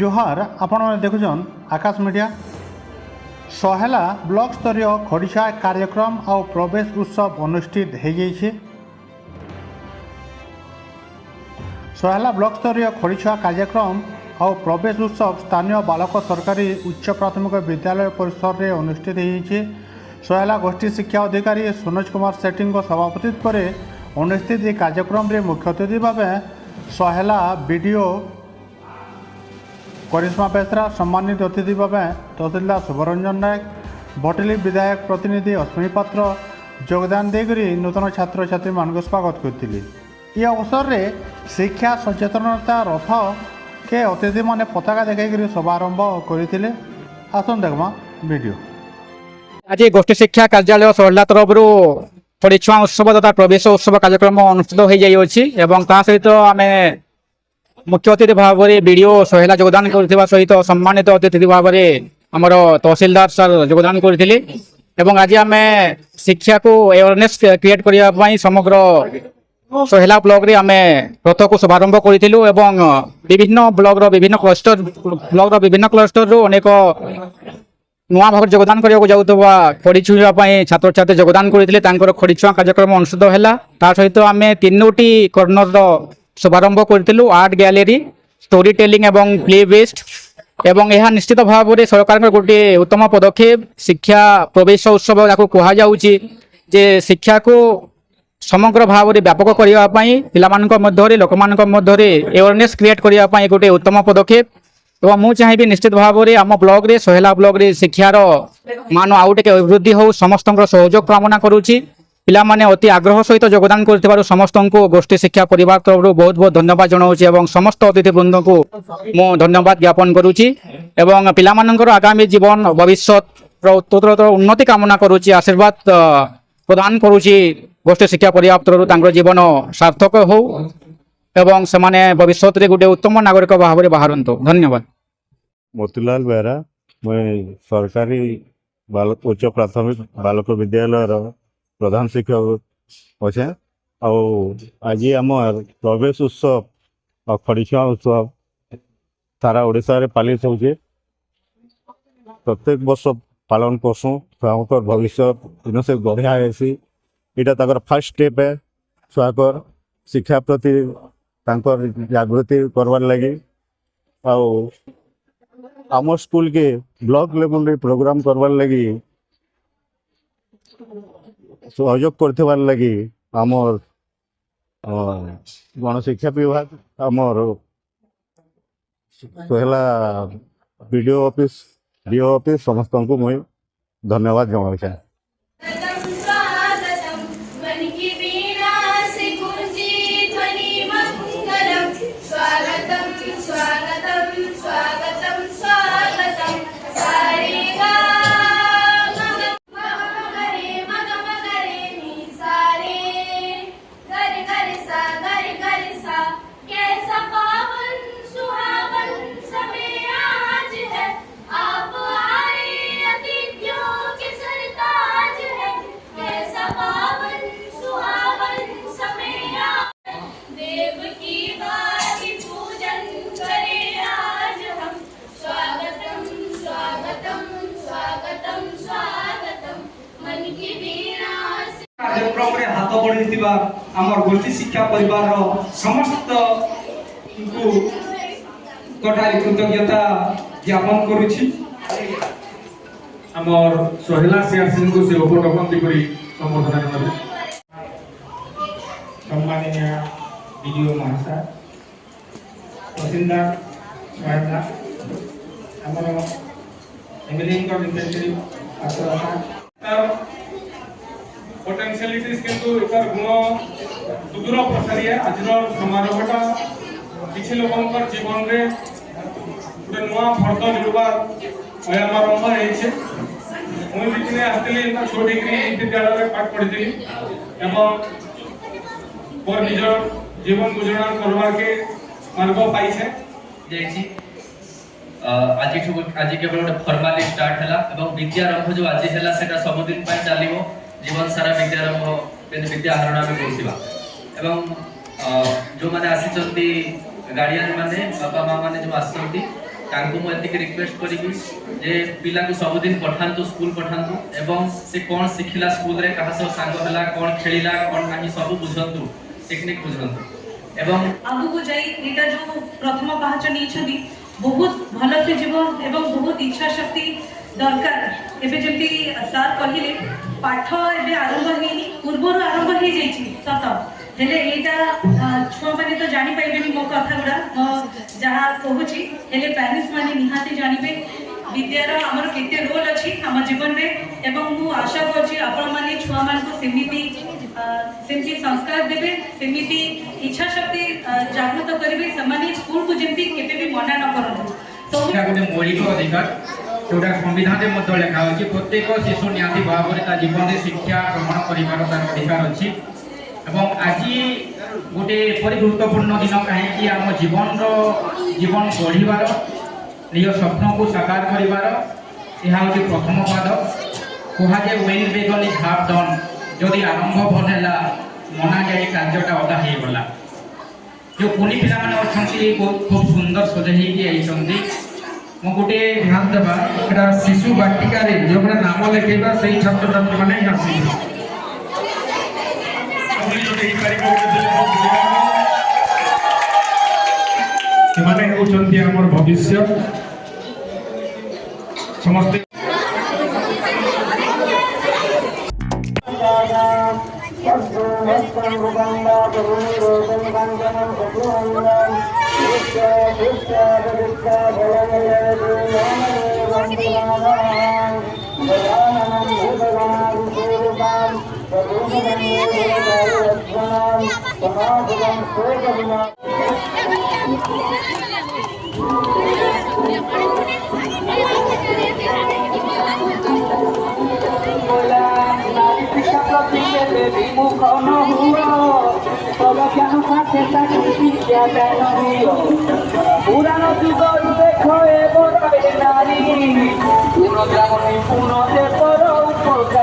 जोहार आपण देखुन आकाश मीडिया सहेला ब्लॉक स्तरीय खड़िशा कार्यक्रम और प्रवेश उत्सव अनुष्ठित हो जाइए। सहेला ब्लॉक स्तरीय खड़िशा कार्यक्रम और प्रवेश उत्सव स्थानीय बालक सरकारी उच्च प्राथमिक विद्यालय परिसर में अनुष्ठित हो। सहेला गोष्ठी शिक्षा अधिकारी सुनोज कुमार सेठी सभापतित्व में अनुष्ठित यह कार्यक्रम में मुख्य अतिथि भाव सहेला बीडीओ करिश्मा बेसरा, सम्मानित अतिथि भाव तहसीलदार शुभरंजन नायक, भटेली विधायक प्रतिनिधि अश्विनी पात्र योगदान देकर नूतन छात्र छात्री मान स्वागत करते। ये अवसर में शिक्षा सचेतनता रथ के अतिथि मैंने पताका देखा शुभारंभ करते। आसन देखमा वीडियो। आज गोष्ठी शिक्षा कार्यालय सहेला तरफ परीक्षा उत्सव तथा प्रवेश उत्सव कार्यक्रम अनुष्ठित हो जाए। सहित आम मुख्य अतिथि भाव में बीडीओ सहेला योगदान कर सहित सम्मानित अतिथि भाव में आमर तहसीलदार सर योगदान करते। आज आम शिक्षा को अवेयरनेस क्रिएट करने समग्र सहेला ब्लॉक रे आम रथ को शुभारंभ करूँ। विभिन्न ब्लॉक विभिन्न क्लस्टर अनेक नुआ भाव योगदान करने जाऊा खड़ी छुईवाई छात्र छात्री योगदान करते। खड़ी छुआ कार्यक्रम अनुष्ठित है। सहित आम 3टी कर्नर शुभारंभ करूँ। आर्ट गैलरी, स्टोरी टेलिंग एवं प्ले बेस्ट एवं यह निश्चित भाव में सरकार गोटे उत्तम पदक्षेप शिक्षा प्रवेश उत्सव या कहुचे जे शिक्षा को समग्र भाव में व्यापक करने पिला लोक अवेयरनेस क्रिएट करने गोटे उत्तम पदक्षेप। तो मुझे चाहिए निश्चित भाव में आम ब्लॉक रे सहेला ब्लॉक रे शिक्षार मान आउ टे अभिवृद्धि हो समस्त सहयोग कामना करुच्ची। पिला माने अति आग्रह सहित योगदान कर समस्त को गोष्ठी शिक्षा परिवार तरफ बहुत बहुत धन्यवाद जनाऊँ। समस्त अतिथि वृंद को मु धन्यवाद ज्ञापन करुच्ची। पिला मानकर आगामी जीवन भविष्य उत्तरोत्तर उन्नति कामना करुच्ची। आशीर्वाद प्रदान करुच्ची गोष्ठी शिक्षा परिवार तरफ जीवन सार्थक हो एवं से भविष्य में गोटे उत्तम नागरिक भाव में बाहरतु। धन्यवाद। मोतीलाल बेहरा, मैं सरकारी बालक उच्च प्राथमिक बालक विद्यालय प्रधान शिक्षक अच्छे। आज आम प्रवेश उत्सव और खड़िछुआ उत्सव सारा ओडिशा रे पालित हो। प्रत्येक वर्ष पालन करसूँ। छुआ भविष्य दिन से बढ़िया है। यहाँ फर्स्ट स्टेप है छुआकर शिक्षा प्रति जागृति करवार लगी। आम स्कूल के ब्लॉक लेवल रे प्रोग्राम करवार लगी सहयोग करथिबार लगी आमर गणशिक्षा विभाग आमर सहेला बीडीओ ऑफिस डीओ ऑफिस समस्त को मुझे धन्यवाद जनाऊँ। कार्यक्रम रे हाथ बढ़ी आमर गोष्ठी शिक्षा परिवार समस्त को कटारी कृतज्ञता ज्ञापन करुछि। आमर सहेला सीआरसी को से उपटकन दिकरी संबोधन करबे। सम्माननीय वीडियो महाशय तहसीलदार स्वागत आमर एमएलए का रिप्रेजेंटेटिव आसरा पोटेंशियलिटीज किंतु एकर गुण सुदूर प्रसारी है। आज समारोहटा किसी लोकंकर जीवन रे गोटे नुआ फर्द जोड़बार आरंभ होइछे। मुई बिचने आस्तिली छोटी विद्यालय में पाठ पढ़ी एवं मोर निज जीवन गुजरान करवा के मार्ग पाइछे। आज केवल गोटे फॉर्माली स्टार्ट हैला एवं विद्यारंभ जो आज हैला सेटा सब दिन पय चलिबो। जीवन सारा विद्यारंभ विद्या हरण आम करुवा एवं जो मैंने आसी गार्डियन माने बापा माँ मैंने जो आसती ତାଙ୍କୁ ମୁଁ ଏତିକି ରିକ୍ୱେଷ୍ଟ କରିବି ଯେ ପିଲାକୁ ସବୁଦିନ ପଠାନ୍ତୁ, ସ୍କୁଲ ପଠାନ୍ତୁ ଏବଂ ସେ କ'ଣ ଶିଖିଲା ସ୍କୁଲରେ, କାହା ସହ ସାଙ୍ଗ ହେଲା, କ'ଣ ଖେଳିଲା, କ'ଣ ନାହିଁ ସବୁ ବୁଝନ୍ତୁ, ଟେକ୍ନିକ୍ ବୁଝନ୍ତୁ। ଏବଂ ଆଗକୁ ଯାଇ ଏଇଟା ଯୋଉ ପ୍ରଥମ ପାହାଚ ନେଇଛନ୍ତି ବହୁତ ଭଲସେ ଯିବ ଏବଂ ବହୁତ ଇଚ୍ଛା ଶକ୍ତି ଦରକାର। ଏବେ ଯେମିତି ସାର୍ କହିଲେ ପାଠ ଏବେ ଆରମ୍ଭ ହେଇନି, ପୂର୍ବରୁ ଆରମ୍ଭ ହେଇଯାଇଛି ସତ, ହେଲେ ଏଇଟା ଛୁଆମାନେ ତ ଜାଣିପାରିବେନି ମୋ କଥା ଗୁଡ଼ା, ମୁଁ ଯାହା କହୁଛି, ହେଲେ ପ୍ୟାରେଣ୍ଟସ୍ ମାନେ ନିହାତି ଜାଣିବେ ବିଦ୍ୟାର ଆମର କେତେ ରୋଲ୍ ଅଛି ଆମ ଜୀବନରେ। ଏବଂ ମୁଁ ଆଶା କରୁଛି ଆପଣମାନେ ଛୁଆମାନଙ୍କୁ ସେମିତି ସଂସ୍କାର ଦେବେ, ସେମିତି ଇଚ୍ଛା ଶକ୍ତି ଜାଗୃତ କରିବେ, ସେମାନେ ସ୍କୁଲକୁ ଯେମିତି କେବେ ବି ମନା ନ କରନ୍ତୁ। এটা গোটে মৌলিক অধিকার যেটা সংবিধানে মধ্যে লেখা আছে প্রত্যেক শিশু নিহতি ভাবে তা জীবনে শিক্ষা গ্রহণ করিবার তার অধিকার আছে। এবং আজি গোটে এপরি গুরুত্বপূর্ণ দিন কাহিঁকি আম জীবন গড়িবার নিজ স্বপ্নকু সাকার করিবার ଏହା ହେଉଛି ପ୍ରଥମ ପାଦ। କୁହାଯାଏ when begun is half done, ଯଦି ଆରମ୍ଭ ଭଲ ହେଲା ମନା ଯାଇ କାର୍ଯ୍ୟଟା ଅଧା ହେଇଗଲା। ଯେଉଁ କୁନି ପିଲାମାନେ ଅଛନ୍ତି ଖୁବ୍ ସୁନ୍ଦର ସଜେଇ ହେଇକି ଆଇଛନ୍ତି। ମୁଁ ଗୋଟିଏ ଧ୍ୟାନ ଦେବା, ଏଇଟା ଶିଶୁ ବାଟିକାରେ ଯେଉଁମାନେ ନାମ ଲେଖେଇବା ସେଇ ଛାତ୍ରଛାତ୍ରୀମାନେ ହିଁ ଆସିବେ। ସେମାନେ ହେଉଛନ୍ତି ଆମର ଭବିଷ୍ୟ। ସମସ୍ତେ পুরানো যুগর দেখো এবার নারী পুরো গ্রাম পুনতে পর উপকার